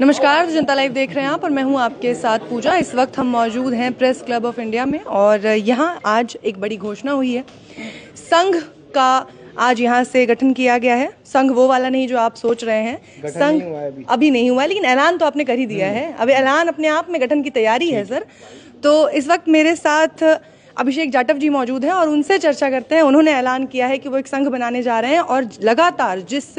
नमस्कार, जनता लाइव देख रहे हैं आप और मैं हूं आपके साथ पूजा। इस वक्त हम मौजूद हैं प्रेस क्लब ऑफ इंडिया में और यहां आज एक बड़ी घोषणा हुई है। संघ का आज यहां से गठन किया गया है। संघ वो वाला नहीं जो आप सोच रहे हैं। संघ अभी नहीं हुआ है, लेकिन ऐलान तो आपने कर ही दिया है। अभी ऐलान अपने आप में गठन की तैयारी है सर। तो इस वक्त मेरे साथ अभिषेक जाटव जी मौजूद हैं और उनसे चर्चा करते हैं। उन्होंने ऐलान किया है कि वो एक संघ बनाने जा रहे हैं और लगातार जिस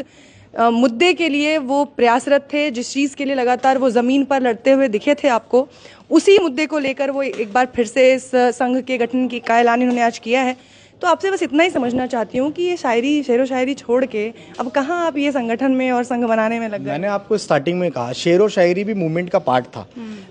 मुद्दे के लिए वो प्रयासरत थे, जिस चीज़ के लिए लगातार वो ज़मीन पर लड़ते हुए दिखे थे आपको, उसी मुद्दे को लेकर वो एक बार फिर से इस संघ के गठन का ऐलान इन्होंने आज किया है। तो आपसे बस इतना ही समझना चाहती हूँ कि ये शायरी शेरो शायरी छोड़ के अब कहाँ आप ये संगठन में और संघ बनाने में लग गए? मैंने आपको स्टार्टिंग में कहा शेरो शायरी भी मूवमेंट का पार्ट था।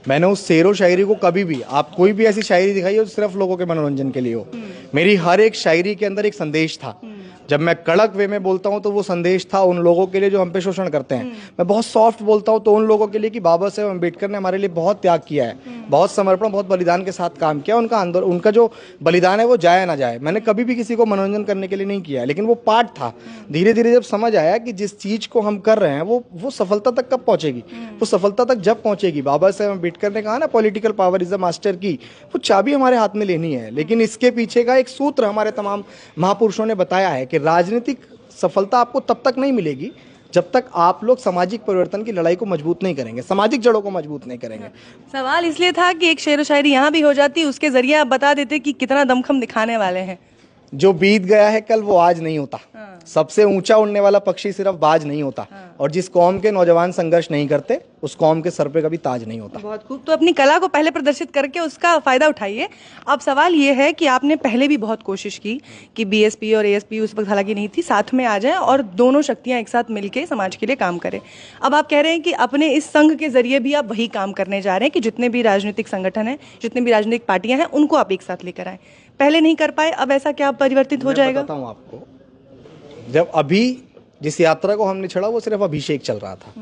मैंने उस शेरो शायरी को कभी भी, आप कोई भी ऐसी शायरी दिखाई हो सिर्फ लोगों के मनोरंजन के लिए हो, मेरी हर एक शायरी के अंदर एक संदेश था। जब मैं कड़क वे में बोलता हूं तो वो संदेश था उन लोगों के लिए जो हम पे शोषण करते हैं। मैं बहुत सॉफ्ट बोलता हूं तो उन लोगों के लिए कि बाबा साहेब अम्बेडकर ने हमारे लिए बहुत त्याग किया है, बहुत समर्पण, बहुत बलिदान के साथ काम किया। उनका जो बलिदान है वो जाया ना जाए। मैंने कभी भी किसी को मनोरंजन करने के लिए नहीं किया है, लेकिन वो पार्ट था। धीरे धीरे जब समझ आया कि जिस चीज को हम कर रहे हैं वो सफलता तक कब पहुंचेगी, वो सफलता तक जब पहुंचेगी। बाबा साहेब अम्बेडकर ने कहा ना, political power is the master की, वो चाबी हमारे हाथ में लेनी है। लेकिन इसके पीछे का एक सूत्र हमारे तमाम महापुरुषों ने बताया है कि राजनीतिक सफलता आपको तब तक नहीं मिलेगी जब तक आप लोग सामाजिक परिवर्तन की लड़ाई को मजबूत नहीं करेंगे, सामाजिक जड़ों को मजबूत नहीं करेंगे। सवाल इसलिए था कि एक शेर व शायरी यहाँ भी हो जाती, उसके जरिए आप बता देते कि कितना दमखम दिखाने वाले हैं। जो बीत गया है कल वो आज नहीं होता। सबसे ऊंचा उड़ने वाला पक्षी सिर्फ बाज नहीं होता। और जिस कौम के नौजवान संघर्ष नहीं करते उस कौम के सर पे कभी ताज नहीं होता। बहुत खूब। तो अपनी कला को पहले प्रदर्शित करके उसका फायदा उठाइए। अब सवाल ये है कि आपने पहले भी बहुत कोशिश की कि बीएसपी और एएसपी उस वक्त हालांकि नहीं थी, साथ में आ जाए और दोनों शक्तियां एक साथ मिलकर समाज के लिए काम करें। अब आप कह रहे हैं कि अपने इस संघ के जरिए भी आप वही काम करने जा रहे हैं कि जितने भी राजनीतिक संगठन हैं, जितने भी राजनीतिक पार्टियां हैं, उनको आप एक साथ लेकर आए। पहले नहीं कर पाए, अब ऐसा क्या परिवर्तित हो जाएगा? मैं बताता हूं आपको, जब अभी जिस यात्रा को हमने छड़ा वो सिर्फ अभिषेक चल रहा था।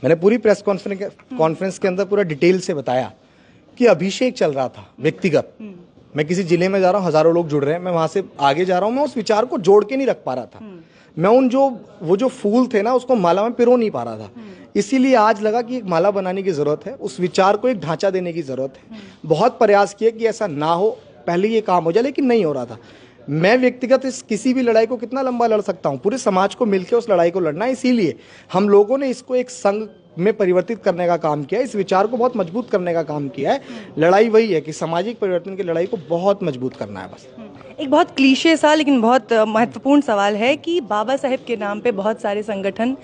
मैंने पूरी प्रेस कॉन्फ्रेंस के अंदर पूरा डिटेल से बताया कि अभिषेक चल रहा था व्यक्तिगत। मैं किसी जिले में जा रहा हूँ, हजारों लोग जुड़ रहे हैं, मैं वहां से आगे जा रहा हूँ, मैं उस विचार को जोड़ के नहीं रख पा रहा था। मैं वो जो फूल थे ना उसको माला में पिरो नहीं पा रहा था। इसीलिए आज लगा कि एक माला बनाने की जरूरत है, उस विचार को एक ढांचा देने की जरूरत है। बहुत प्रयास किए कि ऐसा ना हो, पहले ये काम हो जाए, लेकिन नहीं हो रहा था। मैं व्यक्तिगत इस किसी भी लड़ाई को कितना लंबा लड़ सकता हूं, पूरे समाज को मिलकर उस लड़ाई को लड़ना। इसीलिए हम लोगों ने इसको एक संघ में परिवर्तित करने का काम किया, इस विचार को बहुत मजबूत करने का काम किया है। लड़ाई वही है कि सामाजिक परिवर्तन की लड़ाई को बहुत मजबूत करना है बस। एक बहुत क्लीशे सा लेकिन बहुत महत्वपूर्ण सवाल है कि बाबा साहेब के नाम पे बहुत सारे संगठन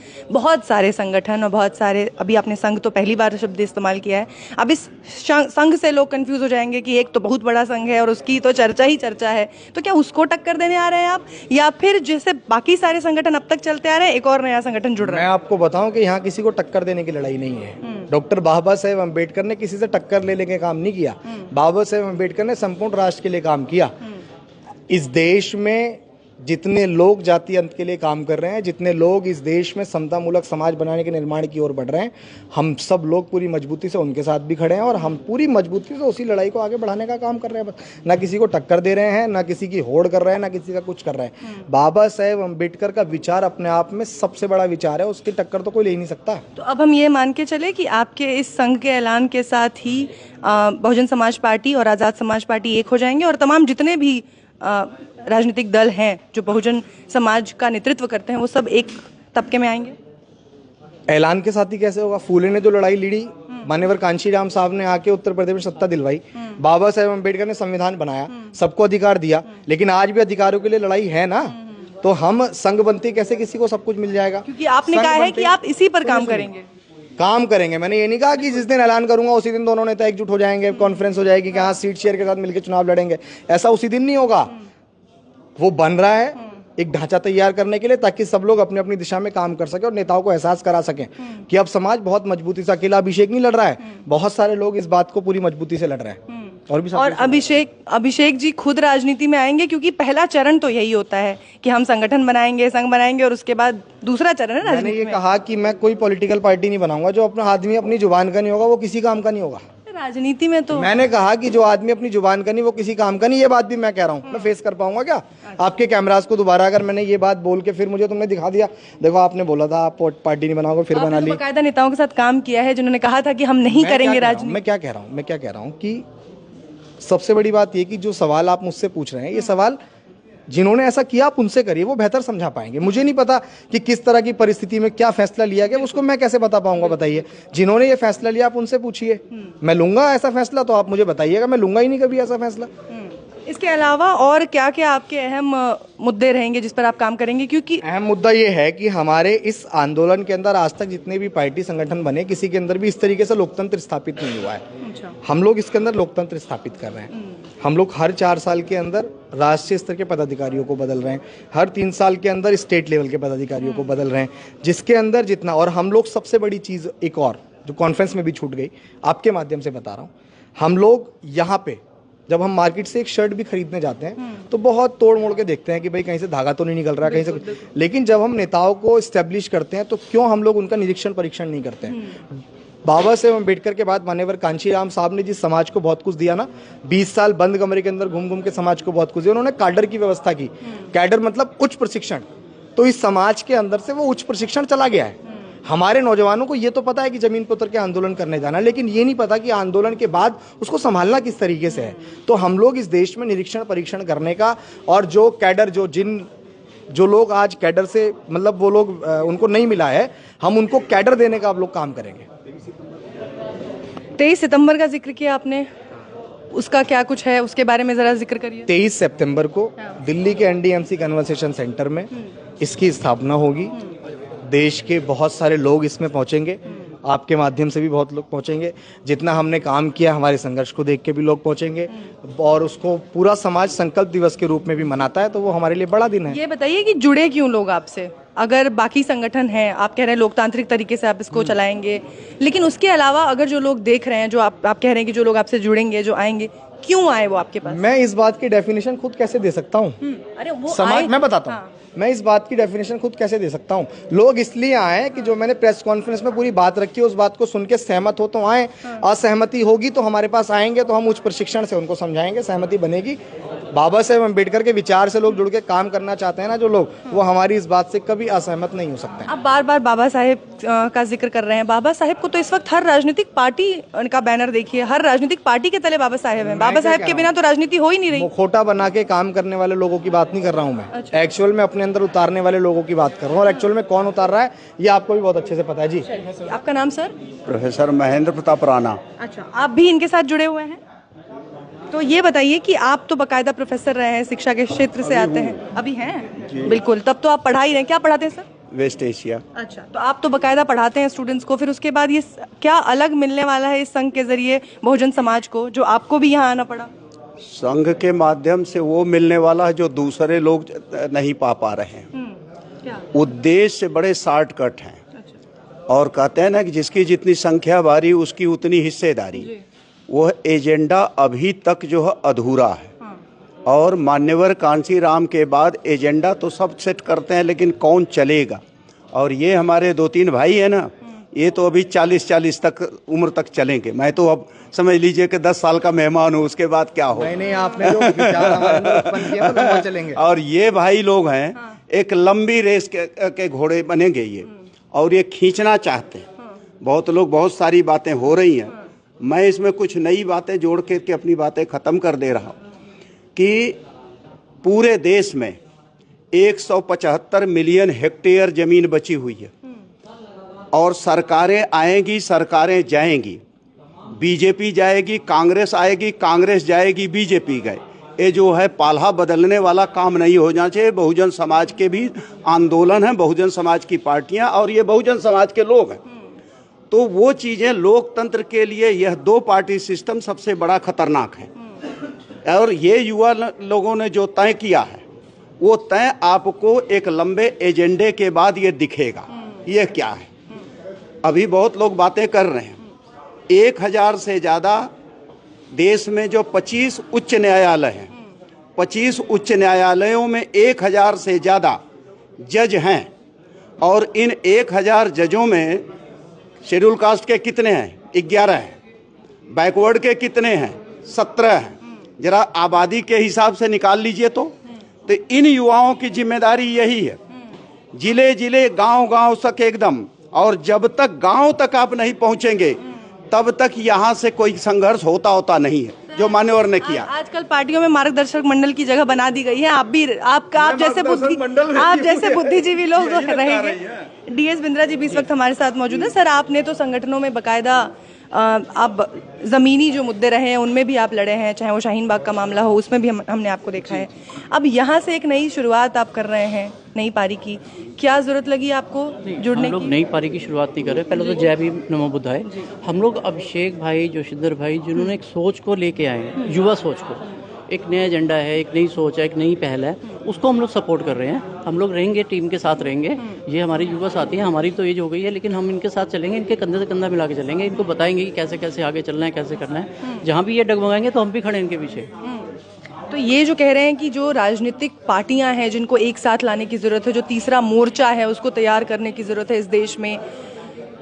और बहुत सारे, अभी आपने संघ तो पहली बार शब्द इस्तेमाल किया है। अब इस संघ से लोग कंफ्यूज हो जाएंगे कि एक तो बहुत बड़ा संघ है और उसकी तो चर्चा ही चर्चा है, तो क्या उसको टक्कर देने आ रहे हैं आप, या फिर जैसे बाकी सारे संगठन अब तक चलते आ रहे हैं एक और नया संगठन जुड़ रहा है? मैं आपको बताऊं कि यहाँ किसी को टक्कर देने की लड़ाई नहीं है। डॉक्टर बाबा साहेब अम्बेडकर ने किसी से टक्कर ले लेके काम नहीं किया। बाबा साहेब अम्बेडकर ने संपूर्ण राष्ट्र के लिए काम किया। इस देश में जितने लोग जाति अंत के लिए काम कर रहे हैं, जितने लोग इस देश में समतामूलक समाज बनाने के निर्माण की ओर बढ़ रहे हैं, हम सब लोग पूरी मजबूती से उनके साथ भी खड़े हैं और हम पूरी मजबूती से उसी लड़ाई को आगे बढ़ाने का काम कर रहे हैं। बस ना किसी को टक्कर दे रहे हैं, ना किसी की होड़ कर रहे हैं, ना किसी का कुछ कर रहे हैं। बाबा साहेब अम्बेडकर का विचार अपने आप में सबसे बड़ा विचार है, उसकी टक्कर तो कोई ले ही नहीं सकता। तो अब हम ये मान के चले कि आपके इस संघ के ऐलान के साथ ही बहुजन समाज पार्टी और आज़ाद समाज पार्टी एक हो जाएंगे और तमाम जितने भी राजनीतिक दल हैं जो बहुजन समाज का नेतृत्व करते हैं वो सब एक तबके में आएंगे? ऐलान के साथ ही कैसे होगा? फूले ने जो लड़ाई लड़ी, मान्यवर कांशीराम साहब ने आके उत्तर प्रदेश में सत्ता दिलवाई, बाबा साहेब अम्बेडकर ने संविधान बनाया, सबको अधिकार दिया, लेकिन आज भी अधिकारों के लिए लड़ाई है ना। तो हम संघ बनते कैसे किसी को सब कुछ मिल जाएगा? क्योंकि आपने कहा है कि आप इसी पर काम करेंगे। मैंने ये नहीं कहा कि जिस दिन ऐलान करूंगा उसी दिन दोनों नेता एकजुट हो जाएंगे, कॉन्फ्रेंस हो जाएगी कि हाँ सीट शेयर के साथ मिलकर चुनाव लड़ेंगे। ऐसा उसी दिन नहीं होगा। वो बन रहा है एक ढांचा तैयार करने के लिए, ताकि सब लोग अपनी अपनी दिशा में काम कर सके और नेताओं को एहसास करा सकें कि अब समाज बहुत मजबूती से, अकेला अभिषेक नहीं लड़ रहा है, बहुत सारे लोग इस बात को पूरी मजबूती से लड़ रहे हैं। और अभिषेक जी खुद राजनीति में आएंगे, क्योंकि पहला चरण तो यही होता है कि हम संगठन बनाएंगे, संघ बनाएंगे और उसके बाद दूसरा चरण है राजनीति में। मैंने ये कहा कि मैं कोई पॉलिटिकल पार्टी नहीं बनाऊंगा जो अपना आदमी अपनी जुबान का नहीं होगा वो किसी काम का नहीं होगा। राजनीति में तो मैंने कहा कि जो आदमी अपनी जुबान का नहीं वो किसी काम का नहीं, ये बात भी मैं कह रहा हूँ। मैं फेस कर पाऊंगा क्या आपके कैमरास को दोबारा? अगर मैंने ये बात बोल के फिर मुझे तुमने दिखा दिया, देखो आपने बोला था आप पार्टी नहीं बनाओगे, फिर बना ली। बाकायदा नेताओं के साथ काम किया है जिन्होंने कहा था कि हम नहीं करेंगे राजनीति। मैं क्या कह रहा हूँ कि सबसे बड़ी बात ये कि जो सवाल आप मुझसे पूछ रहे हैं, ये सवाल जिन्होंने ऐसा किया आप उनसे करिए, वो बेहतर समझा पाएंगे। मुझे नहीं पता कि किस तरह की परिस्थिति में क्या फैसला लिया गया, उसको मैं कैसे बता पाऊंगा? बताइए, जिन्होंने ये फैसला लिया आप उनसे पूछिए। मैं लूंगा ऐसा फैसला तो आप मुझे बताइएगा, मैं लूंगा ही नहीं कभी ऐसा फैसला। इसके अलावा और क्या क्या आपके अहम मुद्दे रहेंगे जिस पर आप काम करेंगे? क्योंकि अहम मुद्दा ये है कि हमारे इस आंदोलन के अंदर आज तक जितने भी पार्टी संगठन बने, किसी के अंदर भी इस तरीके से लोकतंत्र स्थापित नहीं हुआ है। हम लोग इसके अंदर लोकतंत्र स्थापित कर रहे हैं। हम लोग हर 4 साल के अंदर राष्ट्रीय स्तर के पदाधिकारियों को बदल रहे हैं, हर 3 साल के अंदर स्टेट लेवल के पदाधिकारियों को बदल रहे हैं, जिसके अंदर जितना, और हम लोग सबसे बड़ी चीज़ एक और जो कॉन्फ्रेंस में भी छूट गई, आपके माध्यम से बता रहा हूँ, हम लोग यहाँ पे जब हम मार्केट से एक शर्ट भी खरीदने जाते हैं तो बहुत तोड़ मोड़ के देखते हैं कि भाई कहीं से धागा तो नहीं निकल रहा, कहीं से। लेकिन जब हम नेताओं को स्टैब्लिश करते हैं तो क्यों हम लोग उनका निरीक्षण परीक्षण नहीं करते हैं? बाबा साहेब अम्बेडकर के बाद मान्यवर कांशीराम साहब ने जिस समाज को बहुत कुछ दिया ना, 20 साल बंद कमरे के अंदर घूम घूम के समाज को बहुत कुछ दिया। उन्होंने कैडर की व्यवस्था की। कैडर मतलब उच्च प्रशिक्षण। तो इस समाज के अंदर से वो उच्च प्रशिक्षण चला गया है। हमारे नौजवानों को ये तो पता है कि जमीन पर उतर के आंदोलन करने जाना, लेकिन ये नहीं पता कि आंदोलन के बाद उसको संभालना किस तरीके से है। तो हम लोग इस देश में निरीक्षण परीक्षण करने का, और जो कैडर जो लोग आज कैडर से मतलब वो लोग उनको नहीं मिला है, हम उनको कैडर देने का आप लोग काम करेंगे। 23 सितंबर का जिक्र किया आपने, उसका क्या कुछ है, उसके बारे में जरा जिक्र करिए। 23 सितंबर को दिल्ली के एनडीएमसी कन्वर्सेशन सेंटर में इसकी स्थापना होगी। देश के बहुत सारे लोग इसमें पहुंचेंगे, आपके माध्यम से भी बहुत लोग पहुंचेंगे। जितना हमने काम किया, हमारे संघर्ष को देख के भी लोग पहुंचेंगे, और उसको पूरा समाज संकल्प दिवस के रूप में भी मनाता है, तो वो हमारे लिए बड़ा दिन है। ये बताइए कि जुड़े क्यों लोग आपसे? अगर बाकी संगठन हैं, आप कह रहे हैं लोकतांत्रिक तरीके से आप इसको चलाएंगे, लेकिन उसके अलावा अगर जो लोग देख रहे हैं, जो आप कह रहे हैं कि जो लोग आपसे जुड़ेंगे, जो आएंगे, क्यों आए वो आपके पास? मैं इस बात की डेफिनेशन खुद कैसे दे सकता हूँ? अरे वो समाज, मैं बताता हूँ। मैं इस बात की डेफिनेशन खुद कैसे दे सकता हूँ? लोग इसलिए आए कि जो मैंने प्रेस कॉन्फ्रेंस में पूरी बात रखी है, उस बात को सुन के सहमत हो तो आए, असहमति होगी तो हमारे पास आएंगे, तो हम उच्च प्रशिक्षण से उनको समझाएंगे, सहमति बनेगी। बाबा साहेब अम्बेडकर के विचार से लोग जुड़ के काम करना चाहते हैं ना जो लोग, वो हमारी इस बात से कभी असहमत नहीं हो सकते। आप बार बार बाबा साहेब का जिक्र कर रहे हैं। बाबा साहेब को तो इस वक्त हर राजनीतिक पार्टी का बैनर देखिए, हर राजनीतिक पार्टी के तले बाबा साहेब हैं। बाबा साहेब के बिना तो राजनीति हो ही नहीं रही। मुखौटा बना के काम करने वाले लोगों की बात नहीं कर रहा हूँ मैं। एक्चुअल में अपने अंदर उतारने वाले लोगों की बात कर रहा हूँ, और एक्चुअल में कौन उतार रहा है ये आपको भी बहुत अच्छे से पता है। जी, आपका नाम सर? प्रोफेसर महेंद्र प्रताप राणा। अच्छा, आप भी इनके साथ जुड़े हुए हैं? तो ये बताइए कि आप तो बकायदा प्रोफेसर रहे हैं, शिक्षा के क्षेत्र से आते हैं। अभी हैं? बिल्कुल, तब तो आप पढ़ा ही रहे हैं। क्या पढ़ाते हैं सर? Waste Asia. अच्छा, तो आप तो बकायदा पढ़ाते हैं स्टूडेंट्स को, फिर उसके बाद ये क्या अलग मिलने वाला है इस संघ के जरिए बहुजन समाज को, जो आपको भी यहाँ आना पड़ा? संघ के माध्यम से वो मिलने वाला है जो दूसरे लोग नहीं पा रहे हैं। क्या? उद्देश्य बड़े शॉर्टकट हैं। और कहते हैं ना कि जिसकी जितनी संख्या बारी उसकी उतनी हिस्सेदारी। वो एजेंडा अभी तक जो है अधूरा है। और मान्यवर कांशीराम के बाद एजेंडा तो सब सेट करते हैं, लेकिन कौन चलेगा? और ये हमारे 2-3 भाई है ना, ये तो अभी 40 तक उम्र तक चलेंगे। मैं तो अब समझ लीजिए कि 10 साल का मेहमान हूँ, उसके बाद क्या हो। नहीं, आपने जो विचार हमारे अंदर उत्पन्न किए वो लंबा चलेंगे। और ये भाई लोग हैं, एक लंबी रेस के घोड़े बनेंगे ये, और ये खींचना चाहते हैं। बहुत लोग, बहुत सारी बातें हो रही हैं, मैं इसमें कुछ नई बातें जोड़ के अपनी बातें ख़त्म कर दे रहा हूँ कि पूरे देश में 175 मिलियन हेक्टेयर ज़मीन बची हुई है, और सरकारें आएंगी, सरकारें जाएंगी। बीजेपी जाएगी, कांग्रेस आएगी, कांग्रेस जाएगी, बीजेपी गए। ये जो है पाला बदलने वाला काम नहीं हो जाना चाहिए। बहुजन समाज के भी आंदोलन है, बहुजन समाज की पार्टियां, और ये बहुजन समाज के लोग हैं। तो वो चीज़ें लोकतंत्र के लिए यह 2 पार्टी सिस्टम सबसे बड़ा खतरनाक है। और ये युवा लोगों ने जो तय किया है, वो तय आपको एक लंबे एजेंडे के बाद ये दिखेगा। ये क्या है? अभी बहुत लोग बातें कर रहे हैं। 1000 से ज़्यादा देश में जो 25 उच्च न्यायालय हैं, 25 उच्च न्यायालयों में 1000 से ज़्यादा जज हैं, और इन 1000 जजों में शेड्यूल कास्ट के कितने हैं? 11 हैं। बैकवर्ड के कितने हैं? 17 हैं। जरा आबादी के हिसाब से निकाल लीजिए तो इन युवाओं की जिम्मेदारी यही है, जिले जिले गांव गांव तक एकदम, और जब तक गांव तक आप नहीं पहुंचेंगे तब तक यहाँ से कोई संघर्ष होता नहीं है जो मान्यवर ने किया। आजकल पार्टियों में मार्गदर्शक मंडल की जगह बना दी गई है। आप जैसे बुद्धिजीवी लोग रहेंगे। DS बिंद्रा जी भी इस वक्त हमारे साथ मौजूद है। सर, आपने तो संगठनों में बकायदा अब ज़मीनी जो मुद्दे रहे हैं उनमें भी आप लड़े हैं, चाहे वो शाहीन बाग का मामला हो, उसमें भी हमने आपको देखा है। अब यहाँ से एक नई शुरुआत आप कर रहे हैं, नई पारी की, क्या ज़रूरत लगी आपको जुड़ने की? हम लोग नई पारी की शुरुआत नहीं कर रहे। पहले तो जय भीम नमो बुद्धाय। हम लोग अभिषेक भाई, जोशिंदर भाई, जिन्होंने एक सोच को लेके आए हैं, युवा सोच को, एक नया एजेंडा है, एक नई सोच है, एक नई पहल है, उसको हम लोग सपोर्ट कर रहे हैं। हम लोग रहेंगे, टीम के साथ रहेंगे। ये हमारी युवा साथी हैं, हमारी तो एज हो गई है, लेकिन हम इनके साथ चलेंगे, इनके कंधे से कंधा मिला के चलेंगे, इनको बताएंगे कि कैसे कैसे आगे चलना है, कैसे करना है। जहाँ भी ये डगमगाएंगे तो हम भी खड़े इनके पीछे। तो ये जो कह रहे हैं कि जो राजनीतिक पार्टियां हैं जिनको एक साथ लाने की ज़रूरत है, जो तीसरा मोर्चा है उसको तैयार करने की ज़रूरत है इस देश में,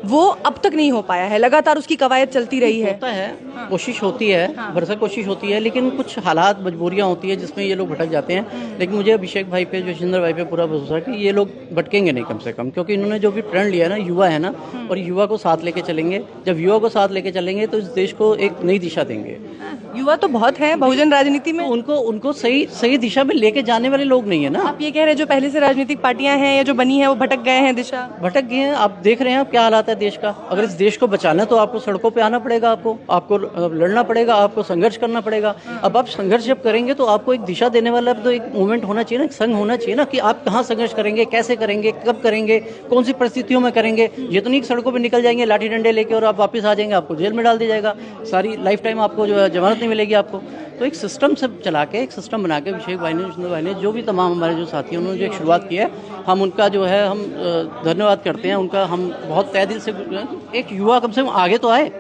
वो अब तक नहीं हो पाया है। लगातार उसकी कवायद चलती रही है। होता है, कोशिश होती है, भरसक कोशिश होती है, लेकिन कुछ हालात, मजबूरियां होती है जिसमें ये लोग भटक जाते हैं। लेकिन मुझे अभिषेक भाई पे, जोशिंदर भाई पे पूरा भरोसा है कि ये लोग भटकेंगे नहीं कम से कम, क्योंकि इन्होंने जो भी प्रण लिया है ना, युवा है ना, और युवा को साथ लेके चलेंगे। जब युवा को साथ लेके चलेंगे तो इस देश को एक नई दिशा देंगे। युवा तो बहुत है बहुजन राजनीति में, उनको सही दिशा में लेके जाने वाले लोग नहीं है ना। आप ये कह रहे हैं जो पहले से राजनीतिक पार्टियां हैं या जो बनी है वो भटक गए हैं, दिशा भटक गए हैं। आप देख रहे हैं क्या हालात है देश का। अगर इस देश को बचाना है तो आपको सड़कों पे आना पड़ेगा, आपको लड़ना पड़ेगा, आपको संघर्ष करना पड़ेगा। अब आप संघर्ष जब करेंगे तो आपको एक दिशा देने वाला तो एक मूवमेंट होना चाहिए ना, एक संघ होना चाहिए ना, कि आप कहाँ संघर्ष करेंगे, कैसे करेंगे, कब करेंगे, कौन सी परिस्थितियों में करेंगे। ये तो नहीं सड़कों पर निकल जाएंगे लाठी डंडे लेके और आप वापस आ जाएंगे, आपको जेल में डाल दिया जाएगा, सारी लाइफ टाइम आपको जो है जमानत नहीं मिलेगी आपको। तो एक सिस्टम से चला के, एक सिस्टम बना के अभिषेक भाई ने, जोशिंदर भाई ने, जो भी तमाम हमारे जो साथी हैं उन्होंने जो एक शुरुआत की है, हम उनका जो है हम धन्यवाद करते हैं उनका। हम बहुत तहे दिल से, एक युवा कम से कम आगे तो आए।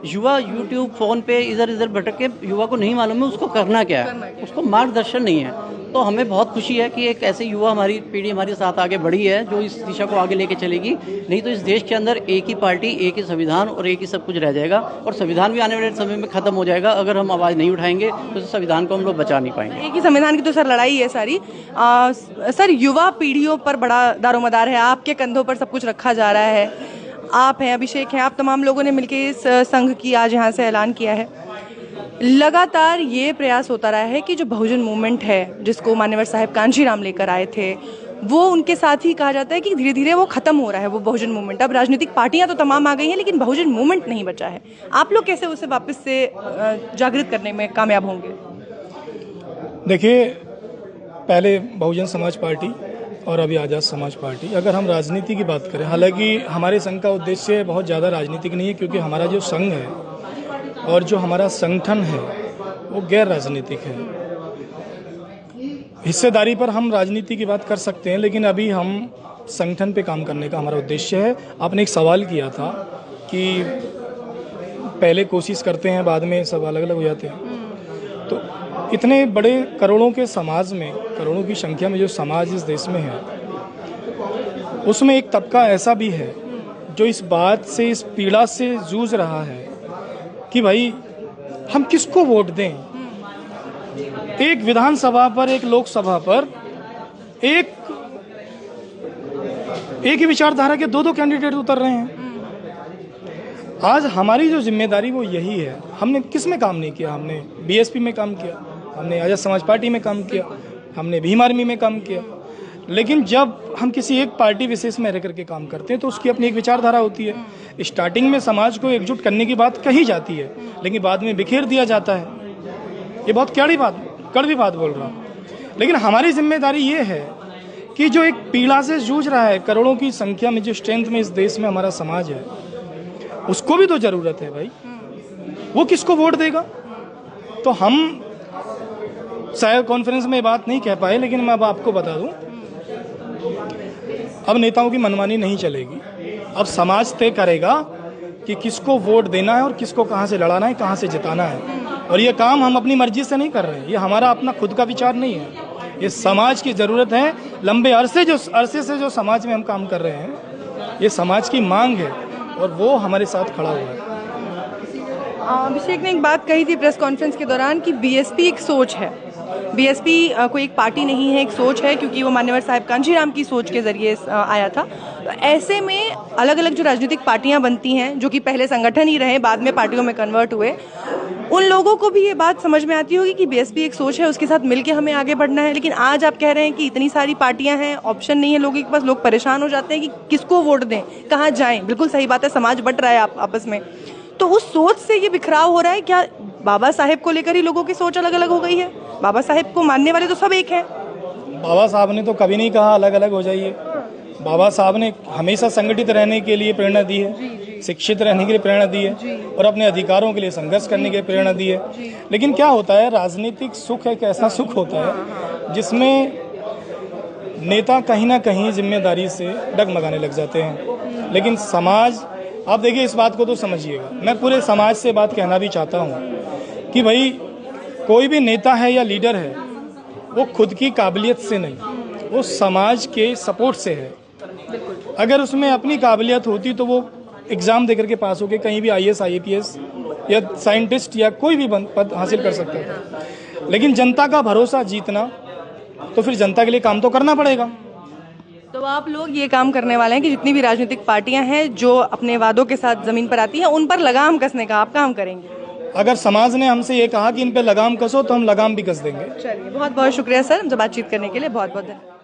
युवा यूट्यूब फ़ोन पे इधर उधर भटक के, युवा को नहीं मालूम है उसको करना क्या है, उसको मार्गदर्शन नहीं है। तो हमें बहुत खुशी है कि एक ऐसे युवा हमारी पीढ़ी हमारे साथ आगे बढ़ी है जो इस दिशा को आगे लेके चलेगी। नहीं तो इस देश के अंदर एक ही पार्टी, एक ही संविधान और एक ही सब कुछ रह जाएगा, और संविधान भी आने वाले समय में ख़त्म हो जाएगा। अगर हम आवाज़ नहीं उठाएंगे तो इस संविधान को हम लोग बचा नहीं पाएंगे। एक ही संविधान की तो सर लड़ाई है सारी। सर, युवा पीढ़ियों पर बड़ा दारोमदार है, आपके कंधों पर सब कुछ रखा जा रहा है। आप हैं, अभिषेक हैं, आप तमाम लोगों ने मिलकर इस संघ की आज यहाँ से ऐलान किया है। लगातार ये प्रयास होता रहा है कि जो बहुजन मूवमेंट है, जिसको मान्यवर साहब कांशीराम लेकर आए थे, वो उनके साथ ही कहा जाता है कि धीरे धीरे वो खत्म हो रहा है, वो बहुजन मूवमेंट। अब राजनीतिक पार्टियां तो तमाम आ गई हैं, लेकिन बहुजन मूवमेंट नहीं बचा है। आप लोग कैसे उसे वापस से जागृत करने में कामयाब होंगे? देखिए, पहले बहुजन समाज पार्टी और अभी आज़ाद समाज पार्टी, अगर हम राजनीति की बात करें, हालांकि हमारे संघ का उद्देश्य बहुत ज़्यादा राजनीतिक नहीं है, क्योंकि हमारा जो संघ है और जो हमारा संगठन है वो गैर राजनीतिक है। हिस्सेदारी पर हम राजनीति की बात कर सकते हैं, लेकिन अभी हम संगठन पे काम करने का हमारा उद्देश्य है। आपने एक सवाल किया था कि पहले कोशिश करते हैं, बाद में सब अलग अलग हो जाते हैं। तो इतने बड़े करोड़ों के समाज में, करोड़ों की संख्या में जो समाज इस देश में है, उसमें एक तबका ऐसा भी है जो इस बात से, इस पीड़ा से जूझ रहा है कि भाई हम किसको वोट दें। एक विधानसभा पर, एक लोकसभा पर एक ही विचारधारा के दो कैंडिडेट उतर रहे हैं। आज हमारी जो जिम्मेदारी वो यही है। हमने किस में काम नहीं किया? हमने बीएसपी में काम किया, हमने आज़ाद समाज पार्टी में काम किया, हमने भीम आर्मी में काम किया। लेकिन जब हम किसी एक पार्टी विशेष में रह करके काम करते हैं तो उसकी अपनी एक विचारधारा होती है। स्टार्टिंग में समाज को एकजुट करने की बात कही जाती है, लेकिन बाद में बिखेर दिया जाता है। ये बहुत कड़वी बात बोल रहा हूँ, लेकिन हमारी जिम्मेदारी ये है कि जो एक पीड़ा से जूझ रहा है, करोड़ों की संख्या में जो स्ट्रेंथ में इस देश में हमारा समाज है, उसको भी तो ज़रूरत है भाई। वो किसको वोट देगा? तो हम शायद कॉन्फ्रेंस में बात नहीं कह पाए, लेकिन मैं अब आपको बता दूं, अब नेताओं की मनमानी नहीं चलेगी। अब समाज तय करेगा कि किसको वोट देना है और किसको कहां से लड़ाना है, कहां से जिताना है। और ये काम हम अपनी मर्जी से नहीं कर रहे हैं, ये हमारा अपना खुद का विचार नहीं है, ये समाज की ज़रूरत है। लंबे अरसे से जो समाज में हम काम कर रहे हैं, ये समाज की मांग है और वो हमारे साथ खड़ा हुआ है। अभिषेक ने एक बात कही थी प्रेस कॉन्फ्रेंस के दौरान कि बीएसपी एक सोच है। बीएसपी कोई एक पार्टी नहीं है, एक सोच है, क्योंकि वो मान्यवर साहब कांशीराम की सोच के जरिए आया था। तो ऐसे में अलग अलग जो राजनीतिक पार्टियां बनती हैं, जो कि पहले संगठन ही रहे, बाद में पार्टियों में कन्वर्ट हुए, उन लोगों को भी ये बात समझ में आती होगी कि बीएसपी एक सोच है, उसके साथ मिलकर हमें आगे बढ़ना है। लेकिन आज आप कह रहे हैं कि इतनी सारी पार्टियां हैं, ऑप्शन नहीं है लोगों के पास, लोग परेशान हो जाते हैं कि किसको वोट दें, कहाँ जाएं। बिल्कुल सही बात है, समाज बट रहा है आपस में। तो उस सोच से ये बिखराव हो रहा है क्या? बाबा साहेब को लेकर ही लोगों की सोच अलग अलग हो गई है? बाबा साहेब को मानने वाले तो सब एक हैं। बाबा साहब ने तो कभी नहीं कहा अलग अलग हो जाइए। बाबा साहब ने हमेशा संगठित रहने के लिए प्रेरणा दी है, शिक्षित रहने के लिए प्रेरणा दी है, और अपने अधिकारों के लिए संघर्ष करने के लिए प्रेरणा दी है। लेकिन क्या होता है, राजनीतिक सुख एक ऐसा सुख होता है जिसमें नेता कहीं ना कहीं जिम्मेदारी से डगमगाने लग जाते हैं। लेकिन समाज, आप देखिए इस बात को तो समझिएगा, मैं पूरे समाज से बात कहना भी चाहता हूँ कि भाई कोई भी नेता है या लीडर है, वो खुद की काबिलियत से नहीं, वो समाज के सपोर्ट से है। अगर उसमें अपनी काबिलियत होती तो वो एग्ज़ाम देकर के पास होकर कहीं भी IAS IPS या साइंटिस्ट या कोई भी पद हासिल कर सकता था। लेकिन जनता का भरोसा जीतना, तो फिर जनता के लिए काम तो करना पड़ेगा। तो आप लोग ये काम करने वाले हैं कि जितनी भी राजनीतिक पार्टियां हैं जो अपने वादों के साथ जमीन पर आती हैं, उन पर लगाम कसने का आप काम करेंगे? अगर समाज ने हमसे ये कहा कि इन पे लगाम कसो, तो हम लगाम भी कस देंगे। चलिए, बहुत बहुत शुक्रिया सर, हमसे बातचीत करने के लिए। बहुत बहुत धन्यवाद।